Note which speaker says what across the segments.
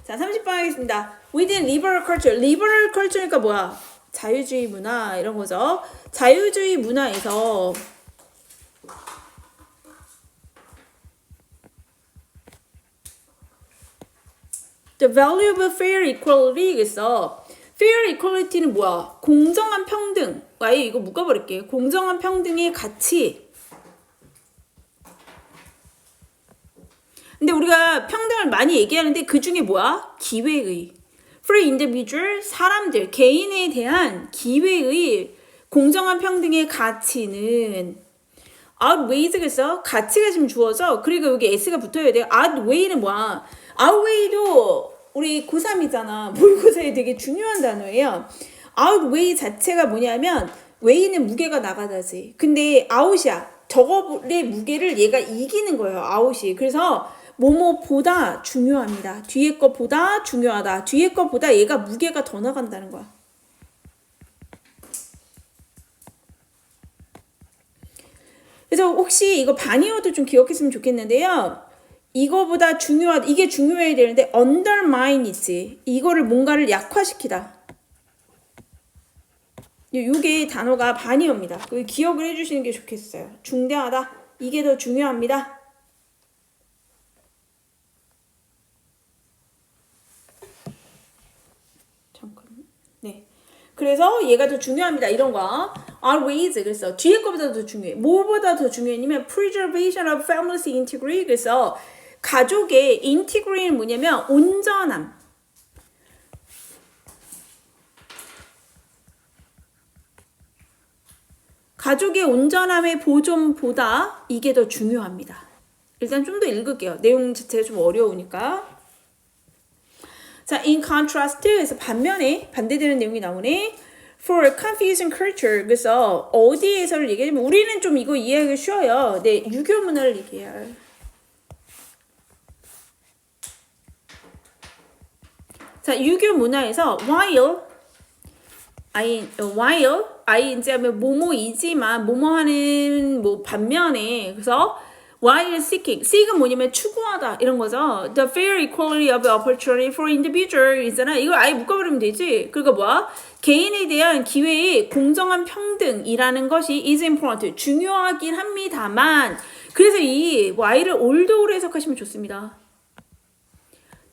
Speaker 1: 자, 30번 하겠습니다. Within liberal culture. liberal culture니까 뭐야? 자유주의 문화 이런 거죠. 자유주의 문화에서 The value of fair equality 그래서 fair equality는 뭐야? 공정한 평등. 아예 이거 묶어버릴게. 공정한 평등의 가치. 근데 우리가 평등을 많이 얘기하는데 그 중에 뭐야? 기회의. For individual, 사람들, 개인에 대한 기회의 공정한 평등의 가치는 outweights겠어? 가치가 지금 주어져. 그리고 여기 s가 붙어야 돼요. outweigh는 뭐야? outweigh도 우리 고3이잖아. 모의고사에 되게 중요한 단어예요. outweigh 자체가 뭐냐면 weigh는 무게가 나가다지. 근데 out이야. 저거의 무게를 얘가 이기는 거예요. out이. 그래서 뭐뭐보다 중요합니다. 뒤에 것보다 중요하다. 뒤에 것보다 얘가 무게가 더 나간다는 거야. 그래서 혹시 이거 반이어도 좀 기억했으면 좋겠는데요. 이거보다 중요하다. 이게 중요해야 되는데 undermine 있지. 이거를 뭔가를 약화시키다. 이게 단어가 반이어입니다. 기억을 해주시는 게 좋겠어요. 중대하다. 이게 더 중요합니다. 네. 그래서 얘가 더 중요합니다. 이런 거. outweighs. 그래서 뒤에 거보다 더 중요해. 뭐보다 더 중요했냐면 preservation of family integrity. 그래서 가족의 인티그리는 뭐냐면 온전함. 가족의 온전함의 보존보다 이게 더 중요합니다. 일단 좀 더 읽을게요. 내용 자체가 좀 어려우니까. 자, in contrast에서 반면에 반대되는 내용이 나오네. For a confusing culture. 그래서 어디에서를 얘기하면 우리는 좀 이거 이해하기 쉬워요. 네, 유교 문화를 얘기해요. 자, 유교 문화에서 while 이제 뭐뭐이지만 뭐뭐하는 뭐 반면에 그래서 while seek은 뭐냐면 추구하다 이런 거죠. The fair equality of opportunity for individual 있잖아. 이걸 아예 묶어버리면 되지. 그러니까 뭐야? 개인에 대한 기회의 공정한 평등이라는 것이 is important. 중요하긴 합니다만 그래서 이 while을 older로 해석하시면 좋습니다.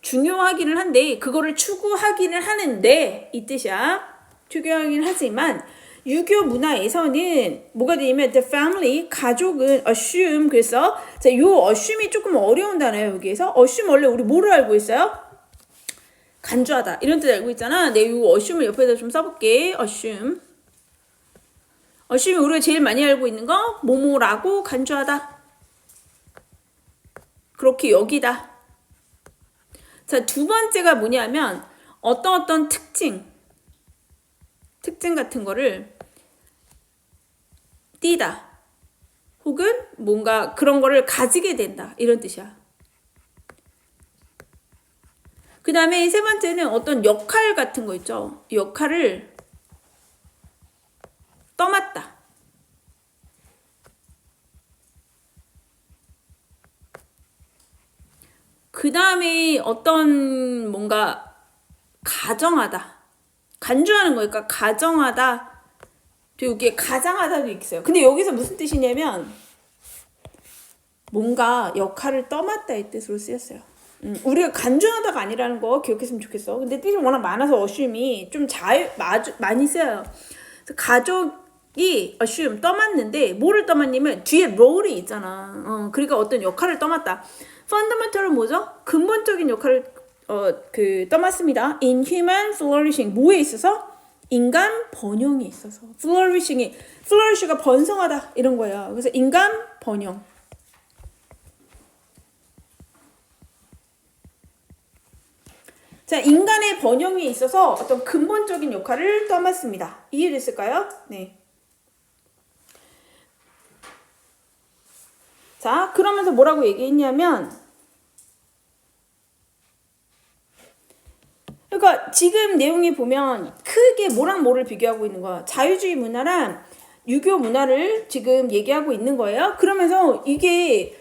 Speaker 1: 중요하기는 한데 그거를 추구하기는 하는데 이 뜻이야. 추구하기는 하지만 유교 문화에서는 뭐가 되냐면 the family 가족은 assume 그래서 자, 요 assume이 조금 어려운 단어예요. 여기에서 assume 원래 우리 뭐로 알고 있어요? 간주하다 이런 뜻 알고 있잖아. 네, 요 assume을 옆에다 좀 써볼게. assume 우리가 제일 많이 알고 있는 거 뭐뭐라고 간주하다. 그렇게 여기다. 자, 두 번째가 뭐냐면 어떤 특징 같은 거를 띠다. 혹은 뭔가 그런 거를 가지게 된다. 이런 뜻이야. 그 다음에 세 번째는 어떤 역할 같은 거 있죠. 역할을 떠맡다. 그 다음에 어떤 뭔가 가정하다. 간주하는 거니까 가정하다. 여기에 가장하다도 있어요. 근데 여기서 무슨 뜻이냐면 뭔가 역할을 떠맡다 이 뜻으로 쓰였어요. 우리가 간주하다가 아니라는 거 기억했으면 좋겠어. 근데 뜻이 워낙 많아서 assume이 좀 많이 쓰여요. 그래서 가족이 assume 떠맡는데 뭐를 떠맡냐면 뒤에 role이 있잖아. 그러니까 어떤 역할을 떠맡다. fundamental은 뭐죠? 근본적인 역할을 떠맡습니다. In human flourishing 뭐에 있어서? 인간 번영에 있어서 flourish가 번성하다 이런 거예요. 그래서 인간 번영. 자, 인간의 번영에 있어서 어떤 근본적인 역할을 떠맡습니다. 이해됐을까요? 네. 자, 그러면서 뭐라고 얘기했냐면 그러니까 지금 내용에 보면 크게 뭐랑 뭐를 비교하고 있는 거야. 자유주의 문화랑 유교 문화를 지금 얘기하고 있는 거예요. 그러면서 이게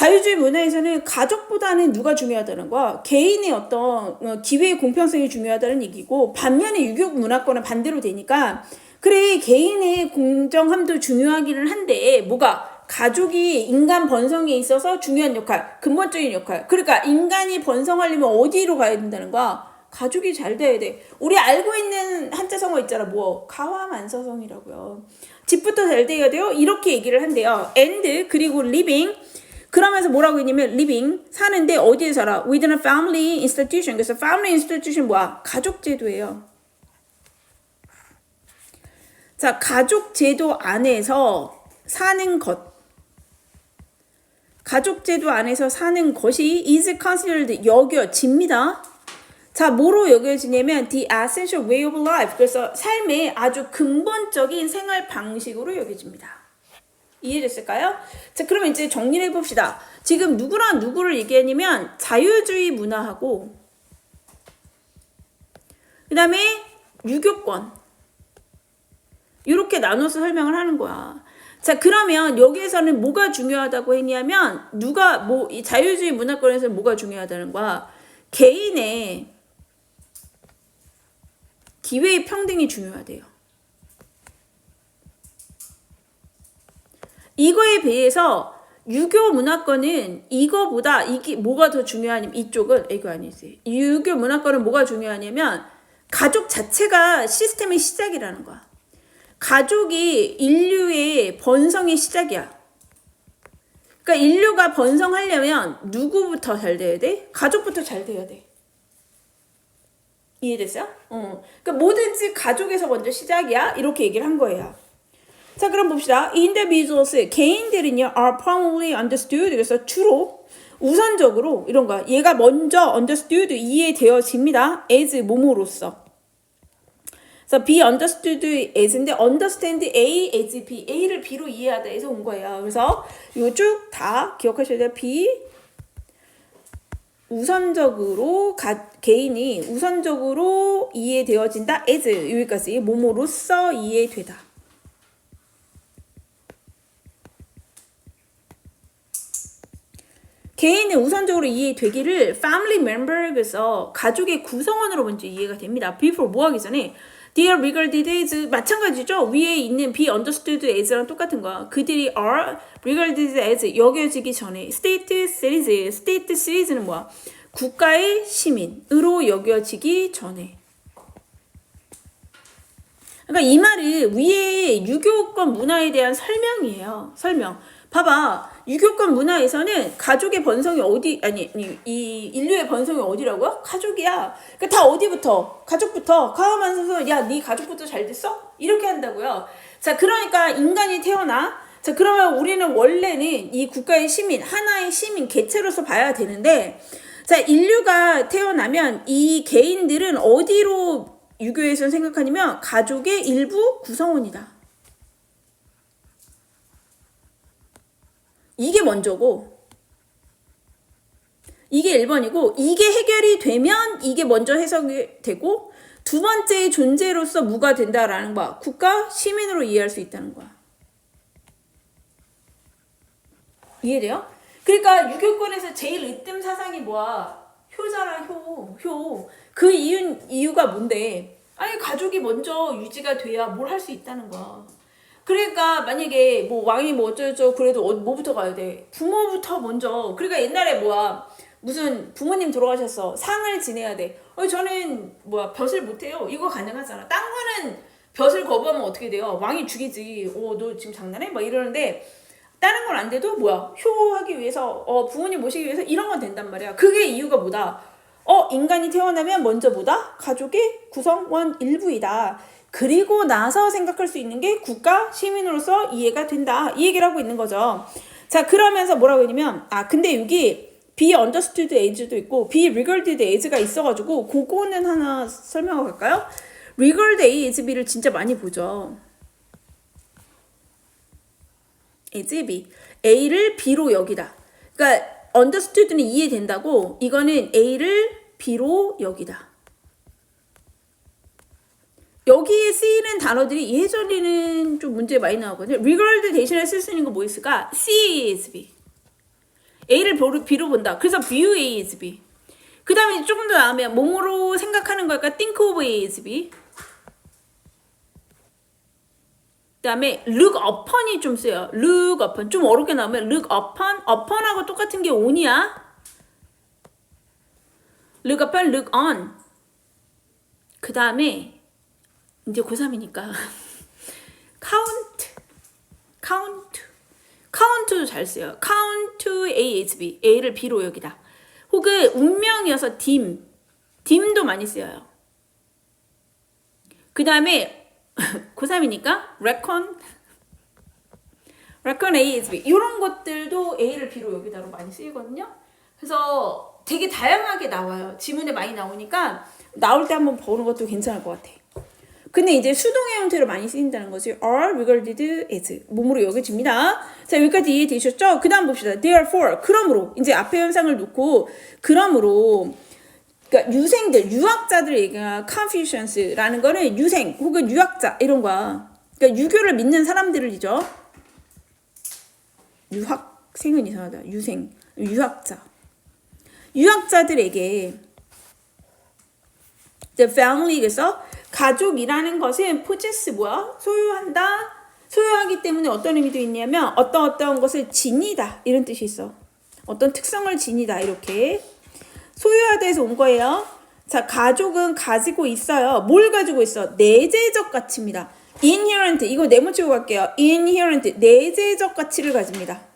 Speaker 1: 자유주의 문화에서는 가족보다는 누가 중요하다는 거야? 개인의 어떤 기회의 공평성이 중요하다는 얘기고, 반면에 유교 문화권은 반대로 되니까 그래 개인의 공정함도 중요하기는 한데 뭐가 가족이 인간 번성에 있어서 중요한 역할, 근본적인 역할. 그러니까 인간이 번성하려면 어디로 가야 된다는 거야? 가족이 잘 돼야 돼. 우리 알고 있는 한자성어 있잖아. 뭐 가와만서성이라고요. 집부터 잘 돼야 돼요. 이렇게 얘기를 한대요. and 그리고 living. 그러면서 뭐라고 했냐면 living 사는데 어디에 살아? within a family institution. 그래서 family institution 뭐야? 가족 제도예요. 자, 가족 제도 안에서 사는 것. 가족 제도 안에서 사는 것이 is considered 여겨집니다. 자, 뭐로 여겨지냐면 the essential way of life. 그래서 삶의 아주 근본적인 생활 방식으로 여겨집니다. 이해됐을까요? 자, 그러면 이제 정리를 해봅시다. 지금 누구랑 누구를 얘기하냐면 자유주의 문화하고 그 다음에 유교권 이렇게 나눠서 설명을 하는 거야. 자, 그러면 여기에서는 뭐가 중요하다고 했냐면 누가 뭐 이 자유주의 문화권에서는 뭐가 중요하다는 거야? 개인의 기회의 평등이 중요하대요. 이거에 비해서 유교 문화권은 이거보다 이게 뭐가 더 중요하냐면 이쪽은 이거 아니지. 유교 문화권은 뭐가 중요하냐면 가족 자체가 시스템의 시작이라는 거야. 가족이 인류의 번성의 시작이야. 그러니까 인류가 번성하려면 누구부터 잘 돼야 돼? 가족부터 잘 돼야 돼. 이해됐어요? 그러니까 뭐든지 가족에서 먼저 시작이야. 이렇게 얘기를 한 거예요. 자, 그럼 봅시다. individuals, 개인들은요, are primarily understood. 그래서 주로, 우선적으로, 이런 거야. 얘가 먼저 understood, 이해되어집니다. as, 몸으로써. 그래서 be understood as인데, understand A as B. A를 B로 이해하다 해서 온 거예요. 그래서 이거 쭉 다 기억하셔야 돼요. B. 우선적으로, 개인이 우선적으로 이해되어진다. as. 여기까지. 몸으로써 이해되다. 개인이 우선적으로 이해되기를 family member에서 가족의 구성원으로 먼저 이해가 됩니다. before 뭐 하기 전에 they are regarded as 마찬가지죠. 위에 있는 be understood as랑 똑같은 거야. 그들이 are regarded as 여겨지기 전에 state citizen은 뭐야? 국가의 시민으로 여겨지기 전에. 그러니까 이 말은 위에 유교권 문화에 대한 설명이에요. 설명. 봐봐. 유교권 문화에서는 가족의 번성이 이 인류의 번성이 어디라고요? 가족이야. 그러니까 다 어디부터? 가족부터. 가만서서 야, 네 가족부터 잘 됐어? 이렇게 한다고요. 자, 그러니까 인간이 태어나. 자, 그러면 우리는 원래는 이 국가의 시민, 하나의 시민, 개체로서 봐야 되는데, 자, 인류가 태어나면 이 개인들은 어디로 유교에서는 생각하냐면 가족의 일부 구성원이다. 이게 먼저고 이게 1번이고 이게 해결이 되면 이게 먼저 해석이 되고 두 번째의 존재로서 무가 된다라는 거야. 국가 시민으로 이해할 수 있다는 거야. 이해돼요? 그러니까 유교권에서 제일 으뜸 사상이 뭐야? 효잖아. 효. 그 이유가 뭔데? 아니 가족이 먼저 유지가 돼야 뭘 할 수 있다는 거야. 그러니까 만약에 뭐 왕이 뭐 어쩌고 그래도 뭐부터 가야 돼? 부모부터 먼저. 그러니까 옛날에 뭐야 무슨 부모님 돌아가셨어. 상을 지내야 돼. 저는 뭐야 벼슬 못해요. 이거 가능하잖아. 딴 거는 벼슬 거부하면 어떻게 돼요? 왕이 죽이지. 너 지금 장난해? 막 이러는데 다른 건 안 돼도 뭐야 효하기 위해서 부모님 모시기 위해서 이런 건 된단 말이야. 그게 이유가 뭐다? 인간이 태어나면 먼저 뭐다? 가족의 구성원 일부이다. 그리고 나서 생각할 수 있는 게 국가 시민으로서 이해가 된다. 이 얘기를 하고 있는 거죠. 자, 그러면서 뭐라고 했냐면 근데 여기 be understood as도 있고 be regarded as가 있어가지고 그거는 하나 설명하고 갈까요? regard A as B를 진짜 많이 보죠. as B. A를 B로 여기다. 그러니까 understood는 이해된다고 이거는 A를 B로 여기다. 여기에 쓰이는 단어들이 예전에는 좀 문제 많이 나오거든요. regard 대신에 쓸 수 있는 거 뭐 있을까? see as B. A를 B로 본다. 그래서 view A is B. 그 다음에 조금 더 나오면 몸으로 생각하는 걸까? think of A is B. 그 다음에 look upon이 좀 쓰여요. look upon. 좀 어렵게 나오면 look upon. upon하고 똑같은 게 on이야. look upon, look on. 그 다음에 이제 고3이니까 count도 잘 써요. count A is B. A를 B로 여기다. 혹은 운명이어서 딤도 많이 쓰여요. 그 다음에 고3이니까 reckon A is B. 이런 것들도 A를 B로 여기다로 많이 쓰이거든요. 그래서 되게 다양하게 나와요. 지문에 많이 나오니까 나올 때 한번 보는 것도 괜찮을 것 같아. 근데 이제 수동의 형태로 많이 쓰인다는 거지. are regarded as 몸으로 여겨집니다. 자, 여기까지 이해되셨죠? 그 다음 봅시다. therefore 그러므로 이제 앞에 현상을 놓고 그러므로 그러니까 유학자들 얘기가 Confucius라는 거는 유생 혹은 유학자 이런 거야. 그러니까 유교를 믿는 사람들이죠. 유학생은 이상하다. 유학자들에게 the family에서 가족이라는 것은 possess 소유하기 때문에 어떤 의미도 있냐면 어떤 것을 지니다 이런 뜻이 있어. 어떤 특성을 지니다 이렇게 소유하다에서 온 거예요. 자, 가족은 가지고 있어요. 뭘 가지고 있어? 내재적 가치입니다. inherent 이거 네모치고 갈게요. inherent 내재적 가치를 가집니다.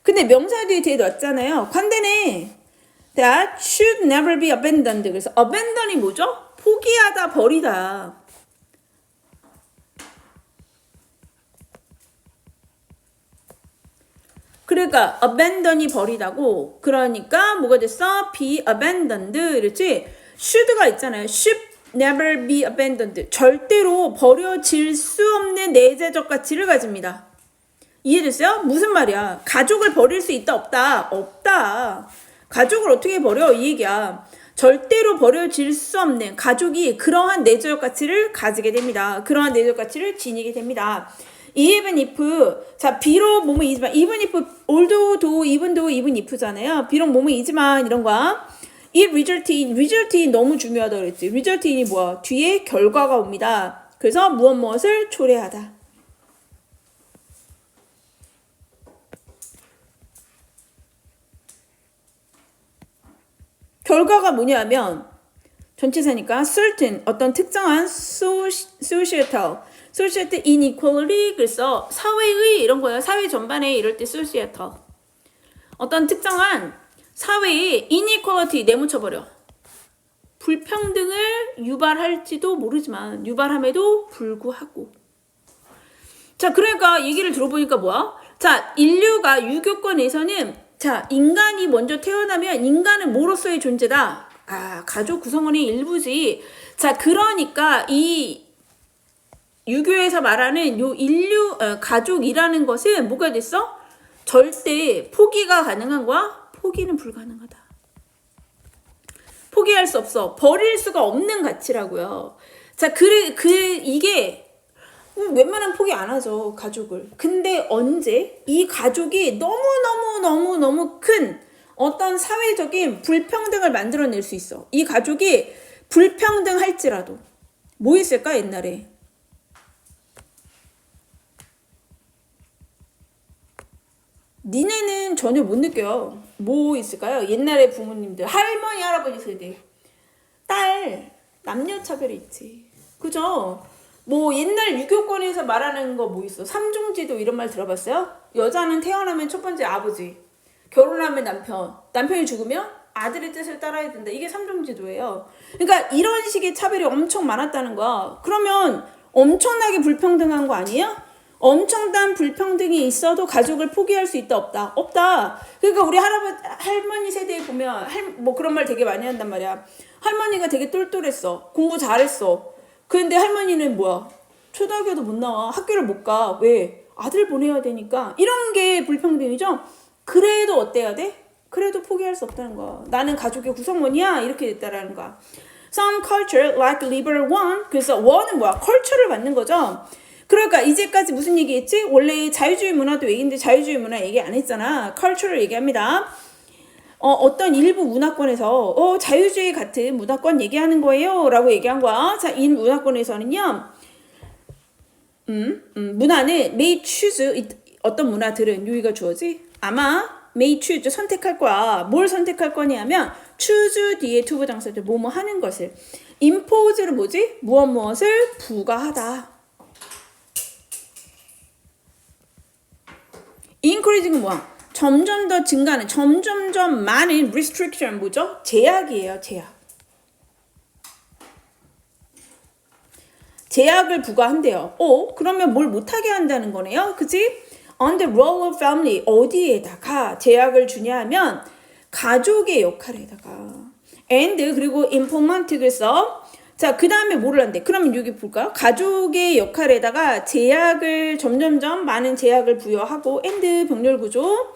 Speaker 1: 근데 명사 뒤에 넣었잖아요. 관대네. That should never be abandoned. 그래서 abandon이 뭐죠? 포기하다, 버리다. 그러니까 abandon이 버리다고. 그러니까 뭐가 됐어? be abandoned. 이랬지? should가 있잖아요. should never be abandoned. 절대로 버려질 수 없는 내재적 가치를 가집니다. 이해됐어요? 무슨 말이야? 가족을 버릴 수 있다 없다? 없다. 가족을 어떻게 버려? 이 얘기야. 절대로 버려질 수 없는 가족이 그러한 내재적 가치를 가지게 됩니다. 그러한 내재적 가치를 지니게 됩니다. even if 자 비록 뭐뭐 이지만 even if although though even though even if잖아요. 비록 뭐뭐 이지만 이런 거야. 이 result in 너무 중요하다 그랬지. result in이 뭐야? 뒤에 결과가 옵니다. 그래서 무엇을 초래하다. 결과가 뭐냐면 전치사니까 certain 어떤 특정한 societal inequality 그래서 사회의 이런 거예요. 사회 전반에 이럴 때 societal 어떤 특정한 사회의 inequality 내묻혀버려. 불평등을 유발할지도 모르지만 유발함에도 불구하고 자 그러니까 얘기를 들어보니까 뭐야? 자 인류가 유교권에서는 자 인간이 먼저 태어나면 인간은 뭐로서의 존재다? 아 가족 구성원의 일부지. 자 그러니까 이 유교에서 말하는 요 가족이라는 것은 뭐가 됐어? 절대 포기가 가능한 거야? 포기는 불가능하다. 포기할 수 없어. 버릴 수가 없는 가치라고요. 자 이게 웬만하면 포기 안 하죠, 가족을. 근데 언제 이 가족이 너무 큰 어떤 사회적인 불평등을 만들어낼 수 있어. 이 가족이 불평등할지라도 뭐 있을까 옛날에? 니네는 전혀 못 느껴요. 뭐 있을까요? 옛날에 부모님들 할머니 할아버지 세대 딸 남녀 차별이 있지. 그죠? 뭐 옛날 유교권에서 말하는 거 뭐 있어? 삼중지도 이런 말 들어봤어요? 여자는 태어나면 첫 번째 아버지, 결혼하면 남편이 죽으면 아들의 뜻을 따라야 된다. 이게 삼중지도예요. 그러니까 이런 식의 차별이 엄청 많았다는 거야. 그러면 엄청나게 불평등한 거 아니에요? 엄청난 불평등이 있어도 가족을 포기할 수 있다 없다? 없다. 그러니까 우리 할머니 세대에 보면 뭐 그런 말 되게 많이 한단 말이야. 할머니가 되게 똘똘했어. 공부 잘했어. 근데 할머니는 뭐야? 초등학교도 못 나와. 학교를 못 가. 왜? 아들 보내야 되니까. 이런 게 불평등이죠? 그래도 어때야 돼? 그래도 포기할 수 없다는 거야. 나는 가족의 구성원이야. 이렇게 됐다라는 거야. Some culture like liberal one. 그래서 one은 뭐야? culture를 받는 거죠. 그러니까 이제까지 무슨 얘기했지? 원래 자유주의 문화도 얘기인데 자유주의 문화 얘기 안 했잖아. culture를 얘기합니다. 어떤 일부 문화권에서 자유주의 같은 문화권 얘기하는 거예요 라고 얘기한 거야. 자, 이 문화권에서는요 문화는 may choose 어떤 문화들은 여기가 주어지 아마 may choose 선택할 거야. 뭘 선택할 거냐면 choose 뒤에 투부정사들 뭐뭐 하는 것을 impose는 뭐지? 무엇을 부과하다. increasing은 뭐야? 점점 더 증가하는, 점점 더 많은 restriction 뭐죠? 제약이에요, 제약. 제약을 부과한대요. 그러면 뭘 못하게 한다는 거네요. 그치? On the role of family, 어디에다가 제약을 주냐 하면 가족의 역할에다가 and 그리고 implement 그래서 자, 그 다음에 뭐를 한대? 그러면 여기 볼까요? 가족의 역할에다가 제약을 점점점 많은 제약을 부여하고 and 병렬 구조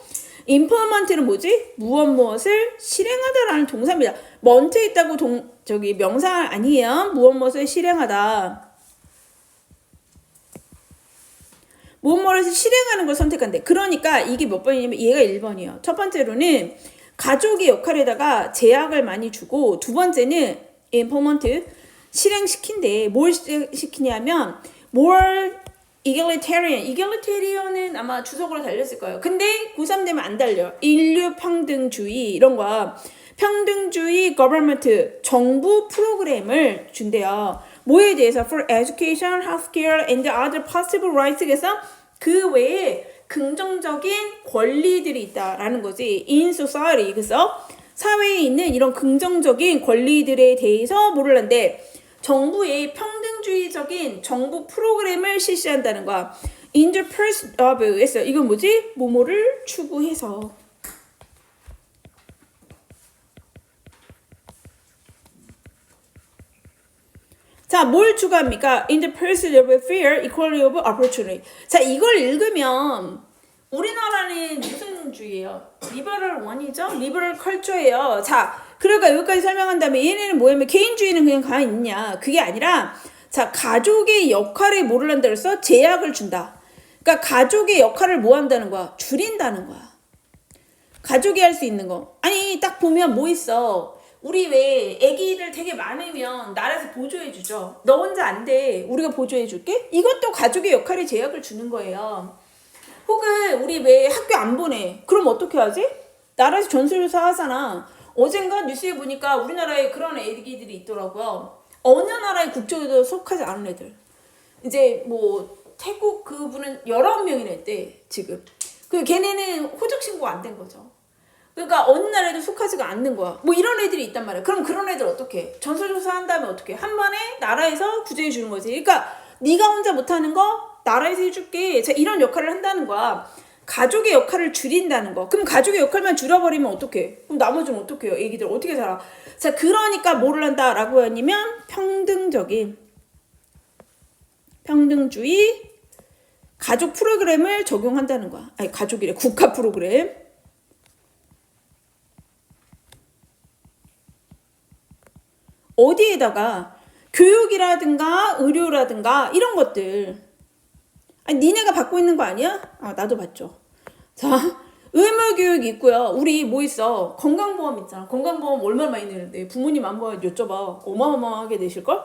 Speaker 1: implement는 뭐지? 무엇을 실행하다라는 동사입니다. 멘트에 있다고 명사 아니에요. 무엇을 실행하다. 무엇을 실행하는 걸 선택한대. 그러니까 이게 몇 번이냐면 얘가 1번이에요. 첫 번째로는 가족의 역할에다가 제약을 많이 주고 두 번째는 implement 실행시킨대. 뭘 시키냐면 more egalitarian은 아마 주석으로 달렸을 거예요. 근데 고3 되면 안 달려. 인류 평등주의 이런 거 평등주의 government 정부 프로그램을 준대요. 뭐에 대해서 for education, healthcare and other possible rights 그래서 그 외에 긍정적인 권리들이 있다라는 거지. in society 그래서 사회에 있는 이런 긍정적인 권리들에 대해서 뭐를 한대? 정부의 평등주의적인 정부 프로그램을 실시한다는 거야. In the pursuit of 했어. 이건 뭐지? 뭐뭐를 추구해서. 자, 뭘 추구합니까? In the pursuit of fair equality of opportunity. 자, 이걸 읽으면 우리나라는 무슨 주의예요? 리버럴 원이죠? 리버럴 컬처예요. 자, 그러니까 여기까지 설명한 다음에 얘네는 뭐냐면 개인주의는 그냥 가만히 있냐? 그게 아니라 자, 가족의 역할에 뭐를 한다 그랬어? 제약을 준다. 그러니까 가족의 역할을 뭐 한다는 거야? 줄인다는 거야. 가족이 할 수 있는 거. 아니 딱 보면 뭐 있어? 우리 왜 애기들 되게 많으면 나라에서 보조해 주죠. 너 혼자 안 돼. 우리가 보조해 줄게. 이것도 가족의 역할에 제약을 주는 거예요. 혹은 우리 왜 학교 안 보내. 그럼 어떻게 하지? 나라에서 전수조사 하잖아. 어젠가 뉴스에 보니까 우리나라에 그런 애기들이 있더라고요. 어느 나라의 국적에도 속하지 않은 애들. 이제 뭐 태국 그분은 19명이나 했대 지금. 그 걔네는 호적 신고가 안 된 거죠. 그러니까 어느 나라에도 속하지가 않는 거야. 뭐 이런 애들이 있단 말이야. 그럼 그런 애들 어떻게 해? 전수조사 한 다음에 어떻게 해? 한 번에 나라에서 구제해 주는 거지. 그러니까 네가 혼자 못하는 거 나라에서 해줄게. 자, 이런 역할을 한다는 거야. 가족의 역할을 줄인다는 거. 그럼 가족의 역할만 줄여버리면 어떡해? 그럼 나머지는 어떡해요? 애기들 어떻게 살아? 자, 그러니까 뭐를 한다라고 하냐면 평등주의 가족 프로그램을 적용한다는 거야. 아니 가족이래. 국가 프로그램. 어디에다가 교육이라든가 의료라든가 이런 것들. 아니 니네가 받고 있는 거 아니야? 아 나도 받죠. 자 의무교육이 있고요. 우리 뭐 있어? 건강보험 있잖아. 건강보험 얼마나 많이 내는데 부모님 한번 여쭤봐. 어마어마하게 내실걸?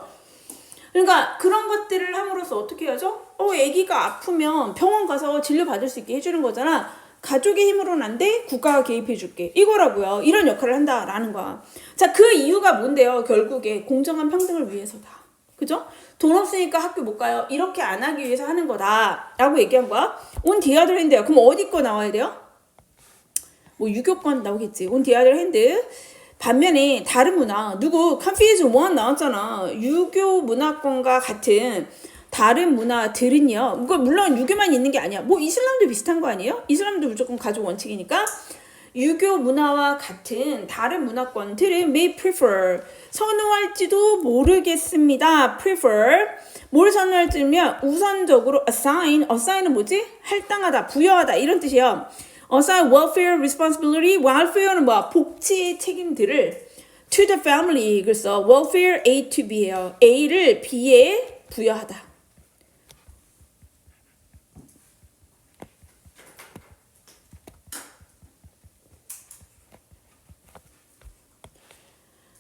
Speaker 1: 그러니까 그런 것들을 함으로써 어떻게 하죠? 애기가 아프면 병원 가서 진료받을 수 있게 해주는 거잖아. 가족의 힘으로는 안 돼? 국가가 개입해 줄게. 이거라고요. 이런 역할을 한다라는 거야. 자, 그 이유가 뭔데요? 결국에 공정한 평등을 위해서다. 그죠? 돈 없으니까 학교 못 가요. 이렇게 안 하기 위해서 하는 거다. 라고 얘기한 거야. On the other hand. 그럼 어디 거 나와야 돼요? 뭐 유교권 나오겠지. On the other hand. 반면에 다른 문화. 누구? Confucius 1 나왔잖아. 유교 문화권과 같은 다른 문화들은요. 이거 물론 유교만 있는 게 아니야. 뭐 이슬람도 비슷한 거 아니에요? 이슬람도 무조건 가족 원칙이니까. 유교 문화와 같은 다른 문화권들은 may prefer 선호할지도 모르겠습니다. prefer 뭘 선호할지면 우선적으로 assign은 뭐지? 할당하다, 부여하다 이런 뜻이에요. assign welfare responsibility, welfare는 뭐야? 복지의 책임들을 to the family. 그래서 welfare A to B예요. A를 B에 부여하다.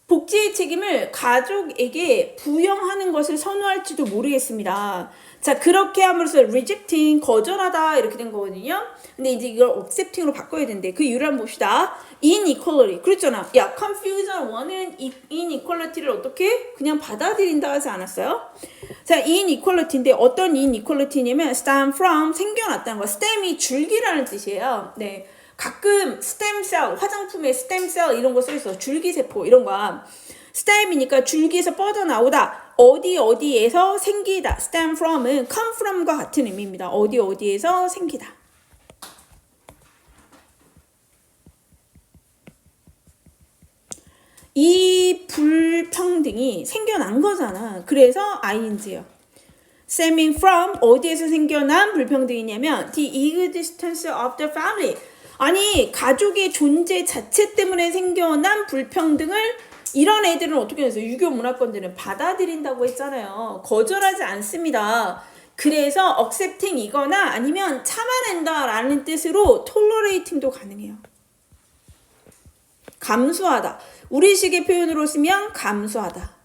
Speaker 1: 복지의 책임을 가족에게 부여하는 것을 선호할지도 모르겠습니다. 자, 그렇게 함으로써 rejecting, 거절하다 이렇게 된 거거든요. 근데 이제 이걸 accepting으로 바꿔야 되는데 그 이유를 한번 봅시다. inequality. 그랬잖아. 야, confusion 1은 inequality를 어떻게? 그냥 받아들인다 하지 않았어요? 자, inequality인데 어떤 inequality냐면 stem from, 생겨났다는 거야. stem이 줄기라는 뜻이에요. 네. 가끔 스템셀, 화장품에 스템셀 이런 거 써있어. 줄기세포 이런 거. 스템이니까 줄기에서 뻗어나오다. 어디에서 생기다. stem from은 come from과 같은 의미입니다. 어디에서 생기다. 이 불평등이 생겨난 거잖아. 그래서 ing예요. stemming from, 어디에서 생겨난 불평등이냐면 the existence of the family. 아니, 가족의 존재 자체 때문에 생겨난 불평등을 이런 애들은 어떻게 해서 유교 문화권들은 받아들인다고 했잖아요. 거절하지 않습니다. 그래서 accepting이거나 아니면 참아낸다라는 뜻으로 tolerating도 가능해요. 감수하다. 우리식의 표현으로 쓰면 감수하다.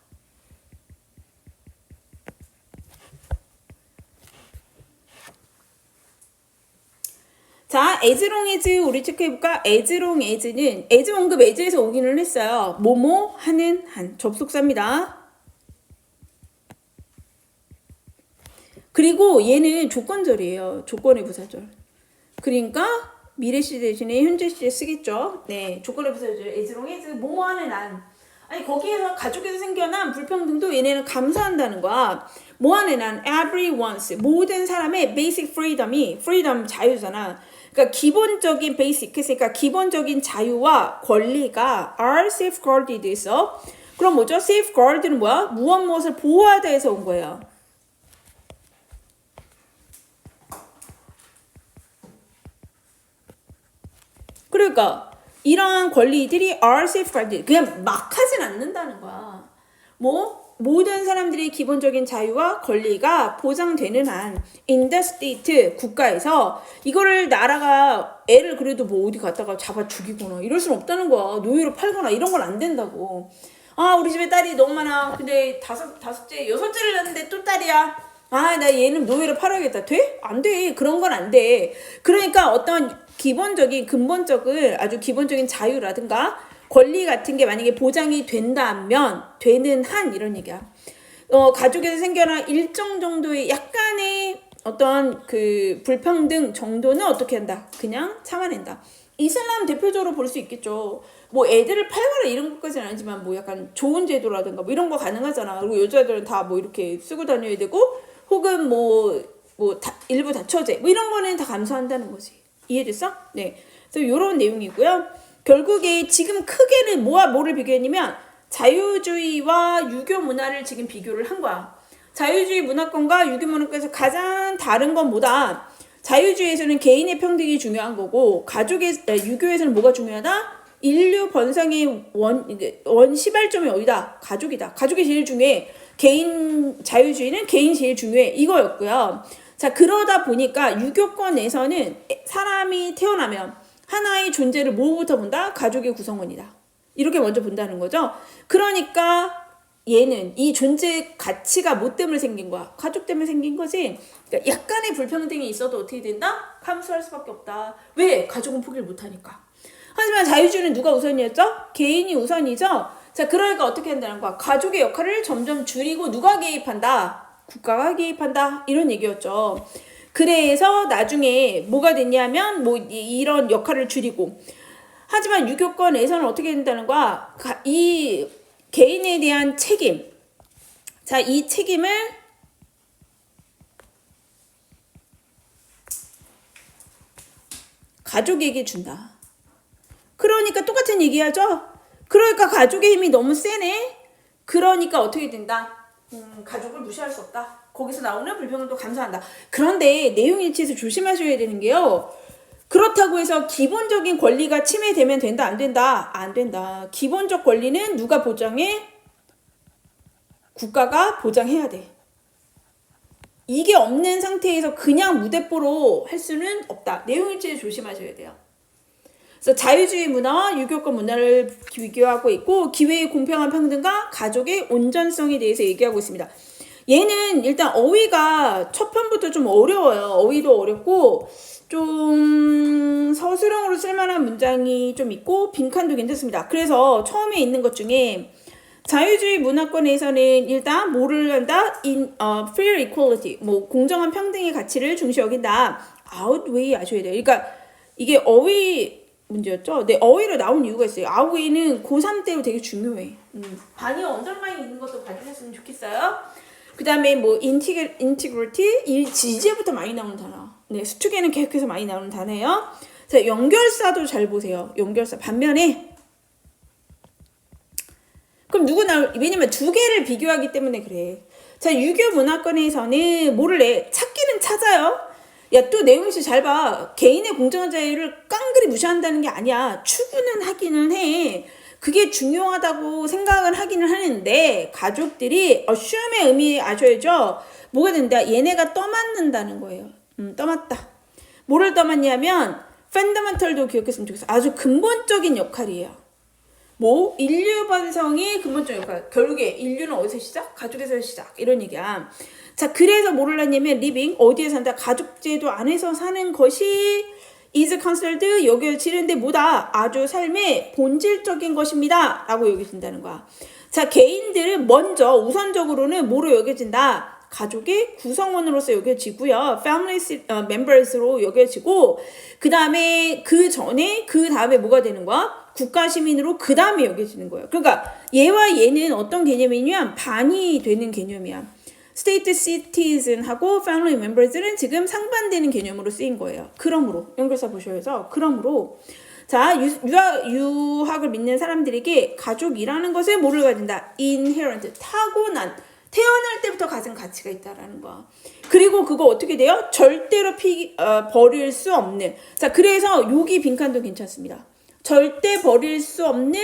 Speaker 1: 자, as long as 우리 체크해볼까? as long as는 as 원급 as에서 오기는 했어요. 뭐뭐 하는 한 접속사입니다. 그리고 얘는 조건절이에요. 조건의 부사절. 그러니까 미래시 대신에 현재시에 쓰겠죠. 네, 조건의 부사절. as long as 뭐뭐 하는 한. 아니, 거기에서 가족에서 생겨난 불평등도 얘네는 감사한다는 거야. 뭐 하는 한 everyone's, 모든 사람의 basic freedom이, freedom 자유잖아. 그러니까 기본적인 basic, 그러니까 기본적인 자유와 권리가 are safeguarded 있어. 그럼 뭐죠? safeguard는 뭐야? 무엇을 보호하다 해서 온 거예요. 그러니까 이러한 권리들이 are safeguarded. 그냥 막 하진 않는다는 거야. 모든 사람들의 기본적인 자유와 권리가 보장되는 한 in the state, 국가에서 이거를 나라가 애를 그래도 뭐 어디 갔다가 잡아 죽이거나 이럴 수는 없다는 거야. 노예로 팔거나 이런 건 안 된다고. 아, 우리 집에 딸이 너무 많아. 근데 다섯째, 여섯째를 낳는데 또 딸이야. 아, 나 얘는 노예로 팔아야겠다. 돼? 안 돼. 그런 건 안 돼. 그러니까 어떤 기본적인, 근본적인, 아주 기본적인 자유라든가 권리 같은 게 만약에 보장이 된다면, 되는 한, 이런 얘기야. 가족에서 생겨난 일정 정도의 약간의 어떤 그 불평등 정도는 어떻게 한다? 그냥 참아낸다. 이슬람 대표적으로 볼 수 있겠죠. 뭐 애들을 팔거나 이런 것까지는 아니지만 뭐 약간 좋은 제도라든가 뭐 이런 거 가능하잖아. 그리고 여자들은 다 뭐 이렇게 쓰고 다녀야 되고 혹은 일부 다처제 뭐 이런 거는 다 감수한다는 거지. 이해됐어? 네. 그래서 이런 내용이고요. 결국에 지금 크게는 뭐를 비교했냐면 자유주의와 유교 문화를 지금 비교를 한 거야. 자유주의 문화권과 유교 문화권에서 가장 다른 건 뭐다? 자유주의에서는 개인의 평등이 중요한 거고 유교에서는 뭐가 중요하다? 인류 번성의 시발점이 어디다? 가족이다. 가족이 제일 중요해. 자유주의는 개인 제일 중요해. 이거였고요. 자, 그러다 보니까 유교권에서는 사람이 태어나면 하나의 존재를 뭐부터 본다? 가족의 구성원이다. 이렇게 먼저 본다는 거죠. 그러니까 얘는 이 존재 가치가 뭐 때문에 생긴 거야? 가족 때문에 생긴 거지. 그러니까 약간의 불평등이 있어도 어떻게 된다? 감수할 수밖에 없다. 왜? 가족은 포기를 못하니까. 하지만 자유주의는 누가 우선이었죠? 개인이 우선이죠. 자, 그러니까 어떻게 한다는 거야? 가족의 역할을 점점 줄이고 누가 개입한다? 국가가 개입한다. 이런 얘기였죠. 그래서 나중에 뭐가 됐냐면 이런 역할을 줄이고. 하지만 유교권에서는 어떻게 된다는 거야? 이 개인에 대한 책임. 자, 이 책임을 가족에게 준다. 그러니까 똑같은 얘기하죠? 그러니까 가족의 힘이 너무 세네? 그러니까 어떻게 된다? 가족을 무시할 수 없다. 거기서 나오는 불평등도 감사한다. 그런데 내용 일치에서 조심하셔야 되는 게요. 그렇다고 해서 기본적인 권리가 침해되면 된다, 안 된다? 안 된다. 기본적 권리는 누가 보장해? 국가가 보장해야 돼. 이게 없는 상태에서 그냥 무대뽀로 할 수는 없다. 내용일지를 조심하셔야 돼요. 그래서 자유주의 문화와 유교권 문화를 비교하고 있고 기회의 공평한 평등과 가족의 온전성에 대해서 얘기하고 있습니다. 얘는 일단 어휘가 첫 편부터 좀 어려워요. 어휘도 어렵고 좀 서술형으로 쓸만한 문장이 좀 있고 빈칸도 괜찮습니다. 그래서 처음에 있는 것 중에 자유주의 문화권에서는 일단 뭐를 한다? fair equality, 뭐 공정한 평등의 가치를 중시 여긴다. outweigh 아셔야 돼요. 그러니까 이게 어휘 문제였죠. 네, 어휘로 나온 이유가 있어요. outweigh는 고3 때로 되게 중요해. 반이 언더라인 있는 것도 봐주셨으면 좋겠어요. 그 다음에 뭐 integrity, 이 이제부터 많이 나오는 단어. 네, 수특에는 계속해서 많이 나오는 단어예요. 자, 연결사도 잘 보세요. 연결사. 반면에 그럼 누구나 왜냐면 두 개를 비교하기 때문에 그래. 자, 유교 문화권에서는 뭐를 해? 찾기는 찾아요. 야, 또 내용실 잘 봐. 개인의 공정한 자유를 깡그리 무시한다는 게 아니야. 추구는 하기는 해. 그게 중요하다고 생각을 하기는 하는데 가족들이 assume의 의미 아셔야죠. 뭐가 된다? 얘네가 떠맞는다는 거예요. 떠맞다. 뭐를 떠맞냐면 fundamental도 기억했으면 좋겠어. 아주 근본적인 역할이에요. 뭐 인류 번성의 근본적인 역할. 결국에 인류는 어디서 시작? 가족에서 시작. 이런 얘기야. 자, 그래서 뭐를 하냐면 living 어디에 산다? 가족제도 안에서 사는 것이 is considered 여겨지는데 뭐다? 아주 삶의 본질적인 것입니다. 라고 여겨진다는 거야. 자, 개인들은 먼저 우선적으로는 뭐로 여겨진다? 가족의 구성원으로서 여겨지고요. family members로 여겨지고 그 다음에 그 다음에 뭐가 되는 거야? 국가 시민으로 그 다음에 여겨지는 거예요. 그러니까 얘와 얘는 어떤 개념이냐면 반이 되는 개념이야. 스테이트 시티즌하고 패밀리 멤버즈는 지금 상반되는 개념으로 쓰인 거예요. 그러므로 연결사 보셔야죠. 그러므로 자, 유학을 믿는 사람들에게 가족이라는 것을 뭐를 가진다? inherent, 타고난, 태어날 때부터 가진 가치가 있다라는 거야. 그리고 그거 어떻게 돼요? 절대로 버릴 수 없는. 자, 그래서 여기 빈칸도 괜찮습니다. 절대 버릴 수 없는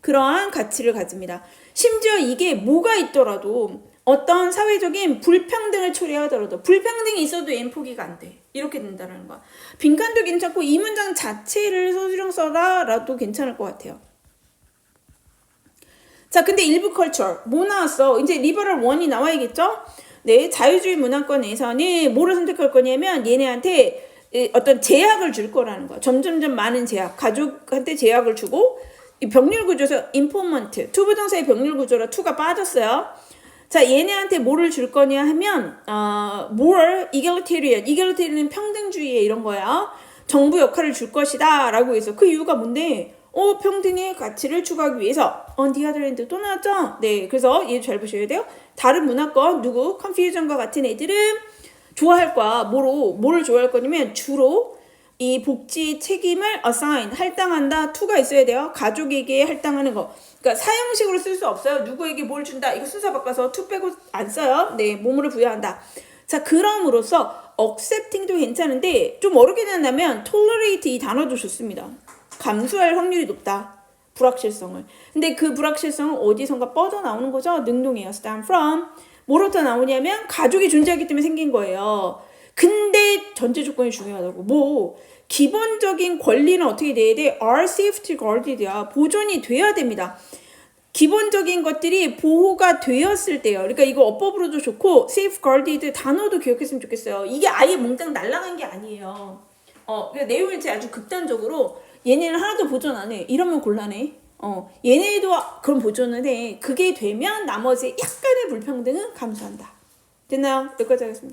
Speaker 1: 그러한 가치를 가집니다. 심지어 이게 뭐가 있더라도 어떤 사회적인 불평등을 초래하더라도 불평등이 있어도 얘는 포기가 안 돼. 이렇게 된다는 거야. 빈칸도 괜찮고 이 문장 자체를 서술형 써라라도 괜찮을 것 같아요. 자, 근데 일부 컬처 뭐 나왔어? 이제 리버럴 1이 나와야겠죠? 네, 자유주의 문화권에서는 뭐를 선택할 거냐면 얘네한테 어떤 제약을 줄 거라는 거야. 점점점 많은 제약. 가족한테 제약을 주고 이 병렬 구조에서 인포먼트 투부정사의 병렬 구조라 투가 빠졌어요. 자, 얘네한테 뭐를 줄 거냐 하면 more egalitarian은 평등주의에 이런 거야. 정부 역할을 줄 것이다 라고 해서 그 이유가 뭔데? 평등의 가치를 추구하기 위해서 on the other hand 또 나왔죠? 네, 그래서 얘 잘 보셔야 돼요. 다른 문화권 누구? 컨퓨전과 같은 애들은 좋아할 거야. 뭐를 좋아할 거냐면 주로 이 복지 책임을 assign, 할당한다. to가 있어야 돼요. 가족에게 할당하는 거. 그러니까 사형식으로 쓸 수 없어요. 누구에게 뭘 준다. 이거 순서 바꿔서 to 빼고 안 써요. 네, 몸으로 부여한다. 자, 그럼으로써 accepting도 괜찮은데 좀 어렵게 된다면 tolerate 이 단어도 좋습니다. 감수할 확률이 높다. 불확실성을. 근데 그 불확실성은 어디선가 뻗어나오는 거죠. 능동이에요. stem from. 뭐로부터 나오냐면 가족이 존재하기 때문에 생긴 거예요. 근데 전제 조건이 중요하다고. 기본적인 권리는 어떻게 돼야 돼? are safety guarded야. 보존이 돼야 됩니다. 기본적인 것들이 보호가 되었을 때요. 그러니까 이거 어법으로도 좋고 safeguarded 단어도 기억했으면 좋겠어요. 이게 아예 몽땅 날아간 게 아니에요. 그러니까 내용을 아주 극단적으로 얘네는 하나도 보존 안 해. 이러면 곤란해. 얘네도 그런 보존을 해. 그게 되면 나머지 약간의 불평등은 감소한다. 됐나요? 여기까지 하겠습니다.